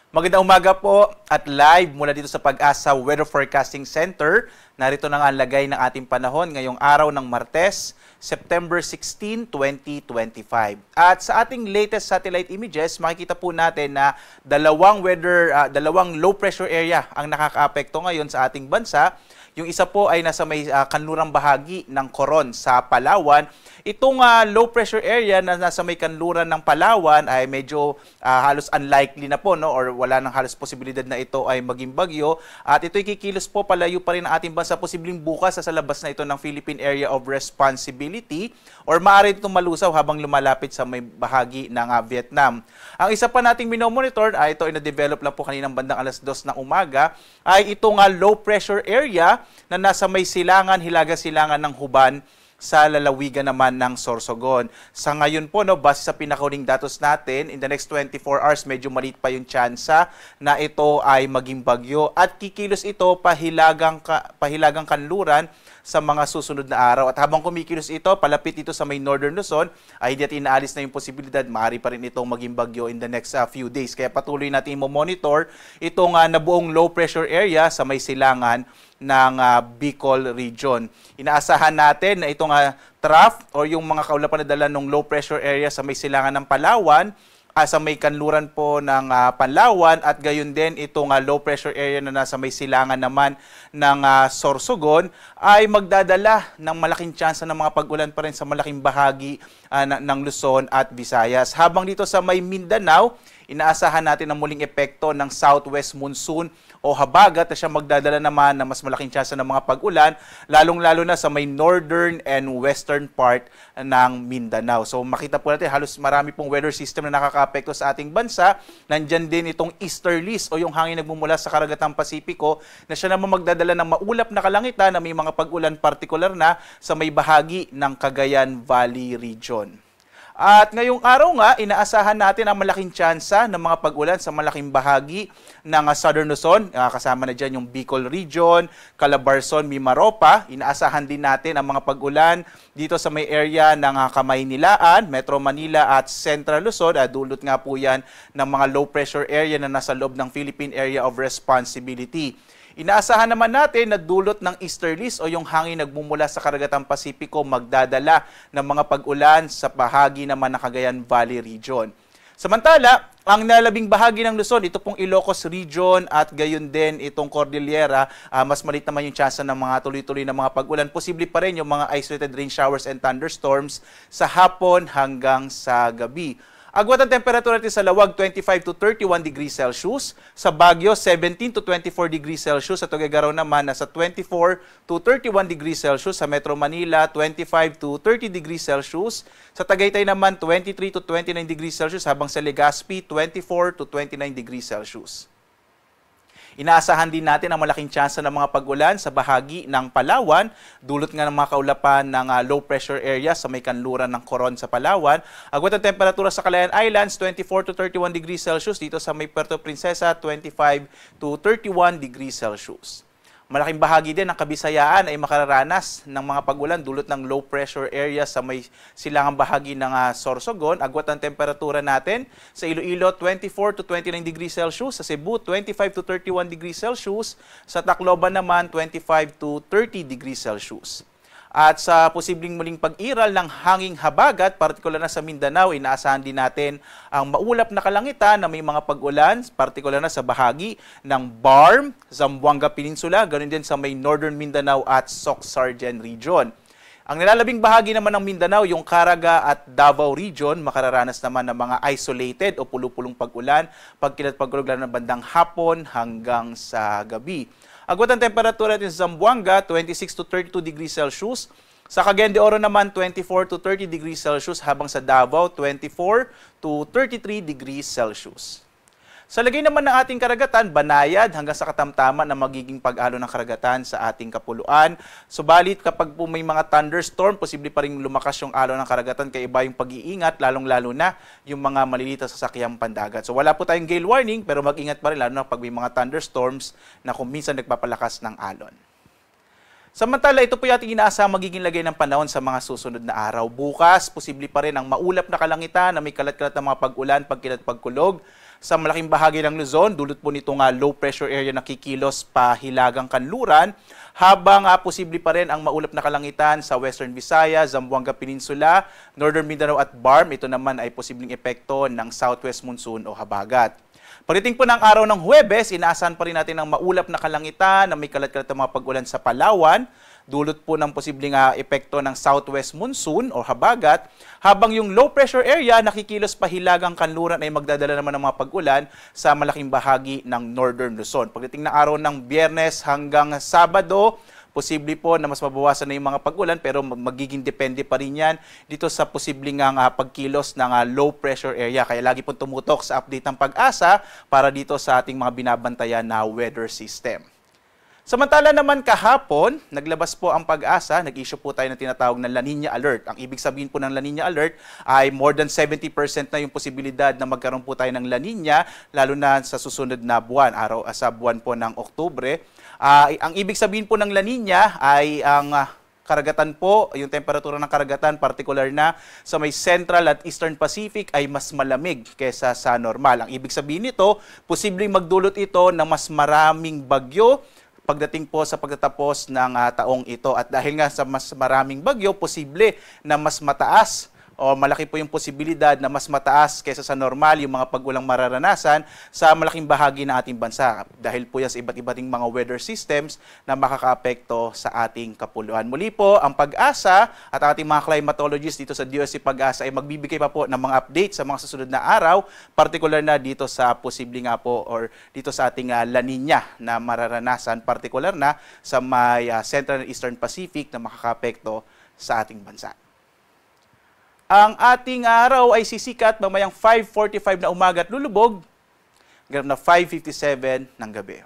Magandang umaga po at live mula dito sa Pag-asa Weather Forecasting Center. Narito na nga ang lagay ng ating panahon ngayong araw ng Martes, September 16, 2025. At sa ating latest satellite images, makikita po natin na dalawang low pressure area ang nakakaapekto ngayon sa ating bansa. Yung isa po ay nasa may kanlurang bahagi ng Coron sa Palawan. Itong low pressure area na nasa may kanluran ng Palawan ay medyo halos unlikely na po, no? Or wala nang halos posibilidad na ito ay maging bagyo. At ito'y kikilos po palayo pa rin ang ating bansa, posibleng bukas sa labas na ito ng Philippine Area of Responsibility or maaari itong malusaw habang lumalapit sa may bahagi ng Vietnam. Ang isa pa nating minomonitor, ito ay na-develop lang po kaninang bandang alas 2 ng umaga, ay itong low pressure area na nasa may silangan, hilaga-silangan ng Huban sa lalawigan naman ng Sorsogon. Sa ngayon po, base sa pinakahuling datos natin, in the next 24 hours, medyo maliit pa yung tsansa na ito ay maging bagyo at kikilos ito pahilagang kanluran sa mga susunod na araw. At habang kumikilos ito, palapit ito sa may Northern Luzon, ay hindi at inaalis na yung posibilidad, maaari pa rin itong maging bagyo in the next few days. Kaya patuloy natin mo-monitor itong nabuong low pressure area sa may silangan ng Bicol region. Inaasahan natin na itong trough o yung mga kaulapan na dala ng low pressure area sa may silangan ng Palawan, sa may kanluran po ng Panlawan at gayon din itong low pressure area na nasa may silangan naman ng Sorsogon ay magdadala ng malaking tsansa ng mga pag-ulan pa rin sa malaking bahagi ng Luzon at Visayas. Habang dito sa may Mindanao, inaasahan natin ang muling epekto ng southwest monsoon o habagat na siya magdadala naman ng mas malaking tsansa ng mga pag-ulan, lalong-lalo na sa may northern and western part ng Mindanao. So makita po natin halos marami pong weather system na nakakaapekto sa ating bansa. Nandyan din itong easterlies o yung hangin nagmumula sa karagatang Pasipiko na siya naman magdadala ng maulap na kalangitan na may mga pag-ulan partikular na sa may bahagi ng Cagayan Valley region. At ngayong araw nga, inaasahan natin ang malaking tsansa ng mga pag-ulan sa malaking bahagi ng Southern Luzon. Kasama na dyan yung Bicol region, Calabarzon, Mimaropa. Inaasahan din natin ang mga pag-ulan dito sa may area ng Kamaynilaan, Metro Manila at Central Luzon. Dulot nga po yan ng mga low pressure area na nasa loob ng Philippine Area of Responsibility. Inaasahan naman natin na dulot ng easterlies o yung hangin nagmumula sa karagatang Pasipiko magdadala ng mga pag-ulan sa bahagi naman ng Cagayan Valley region. Samantala, ang nalabing bahagi ng Luzon, ito pong Ilocos region at gayon din itong Cordillera, mas maliit naman yung tsansa ng mga tuloy-tuloy na mga pag-ulan. Posible pa rin yung mga isolated rain showers and thunderstorms sa hapon hanggang sa gabi. Agwat ang temperatura natin sa Lawag, 25 to 31 degrees Celsius. Sa Baguio, 17 to 24 degrees Celsius. Sa Tuguegarao naman, nasa 24 to 31 degrees Celsius. Sa Metro Manila, 25 to 30 degrees Celsius. Sa Tagaytay naman, 23 to 29 degrees Celsius. Habang sa Legazpi, 24 to 29 degrees Celsius. Inaasahan din natin ang malaking tsansa ng mga pag-ulan sa bahagi ng Palawan, dulot nga ng mga kaulapan ng low pressure area sa may kanluran ng Coron sa Palawan. Agwat ang temperatura sa Calayan Islands, 24 to 31 degrees Celsius. Dito sa may Puerto Princesa, 25 to 31 degrees Celsius. Malaking bahagi din ng Kabisayaan ay makararanas ng mga pag-ulan dulot ng low pressure area sa may silangang bahagi ng Sorsogon. Agwat ang temperatura natin sa Iloilo, 24 to 29 degrees Celsius. Sa Cebu, 25 to 31 degrees Celsius. Sa Tacloban naman, 25 to 30 degrees Celsius. At sa posibleng muling pag-iral ng hanging habagat, partikular na sa Mindanao, inaasahan din natin ang maulap na kalangitan na may mga pag-ulan, partikular na sa bahagi ng Barm, Zamboanga Peninsula, ganoon din sa may Northern Mindanao at Soc-Sargen region. Ang nilalabing bahagi naman ng Mindanao, yung Caraga at Davao region, makararanas naman ng mga isolated o pulupulong pag-ulan, pagkilat-pagkulog ng bandang hapon hanggang sa gabi. Agwat ang temperatura natin sa Zamboanga, 26 to 32 degrees Celsius. Sa Cagayan de Oro naman, 24 to 30 degrees Celsius. Habang sa Davao, 24 to 33 degrees Celsius. Sa lagay naman ng ating karagatan, banayad hanggang sa katamtaman na magiging pag-alo ng karagatan sa ating kapuluan. Subalit kapag po may mga thunderstorm, posible pa rin lumakas yung alo ng karagatan kaya iba yung pag-iingat, lalong-lalo na yung mga maliliit sa sasakyang pandagat. So wala po tayong gale warning pero mag-ingat pa rin lalo na pag may mga thunderstorms na kung minsan nagpapalakas ng alon. Samantala, ito po yung ating inaasahang magiging lagay ng panahon sa mga susunod na araw. Bukas, posible pa rin ang maulap na kalangitan na may kalat-kalat na mga pag-ulan, pagkilat-pagkulog. sa malaking bahagi ng Luzon, dulot po nitong low pressure area na kikilos pa Hilagang Kanluran, habang posible pa rin ang maulap na kalangitan sa Western Visayas, Zamboanga Peninsula, Northern Mindanao at BARM. Ito naman ay posibleng epekto ng southwest monsoon o habagat. Pagdating po ng araw ng Huwebes, inaasahan pa rin natin ang maulap na kalangitan na may kalat-kalat na mga pag-ulan sa Palawan, dulot po ng posibleng epekto ng southwest monsoon o habagat, habang yung low pressure area nakikilos pa Hilagang Kanluran ay magdadala naman ng mga pag-ulan sa malaking bahagi ng Northern Luzon. Pagdating ng araw ng Biyernes hanggang Sabado, posible po na mas mabawasan na yung mga pag-ulan pero magiging depende pa rin yan dito sa posibleng pagkilos ng low pressure area. Kaya lagi po tumutok sa update ng Pag-asa para dito sa ating mga binabantayan na weather system. Samantala naman kahapon, naglabas po ang Pag-asa, nag-issue po tayo ng tinatawag na La Nina Alert. Ang ibig sabihin po ng La Nina Alert ay more than 70% na yung posibilidad na magkaroon po tayo ng La Nina, lalo na sa susunod na buwan, sa buwan po ng Oktubre. Ang ibig sabihin po ng La Nina ay ang karagatan po, yung temperatura ng karagatan, particular na sa may Central at Eastern Pacific ay mas malamig kesa sa normal. Ang ibig sabihin nito, posibleng magdulot ito ng mas maraming bagyo pagdating po sa pagtatapos ng taong ito. At dahil nga sa mas maraming bagyo, posible na mas mataas o malaki po yung posibilidad na mas mataas kaysa sa normal yung mga pag-ulang mararanasan sa malaking bahagi ng ating bansa. Dahil po yan sa iba't ibating mga weather systems na makakaapekto sa ating kapuluan. Muli po, ang Pag-asa at ating mga climatologists dito sa DOST Pag-asa ay magbibigay pa po ng mga update sa mga susunod na araw, particular na dito sa posible nga po or dito sa ating La Nina na mararanasan, particular na sa may Central and Eastern Pacific na makakaapekto sa ating bansa. Ang ating araw ay sisikat mamayang 5:45 na umaga at lulubog, ganap na 5:57 ng gabi.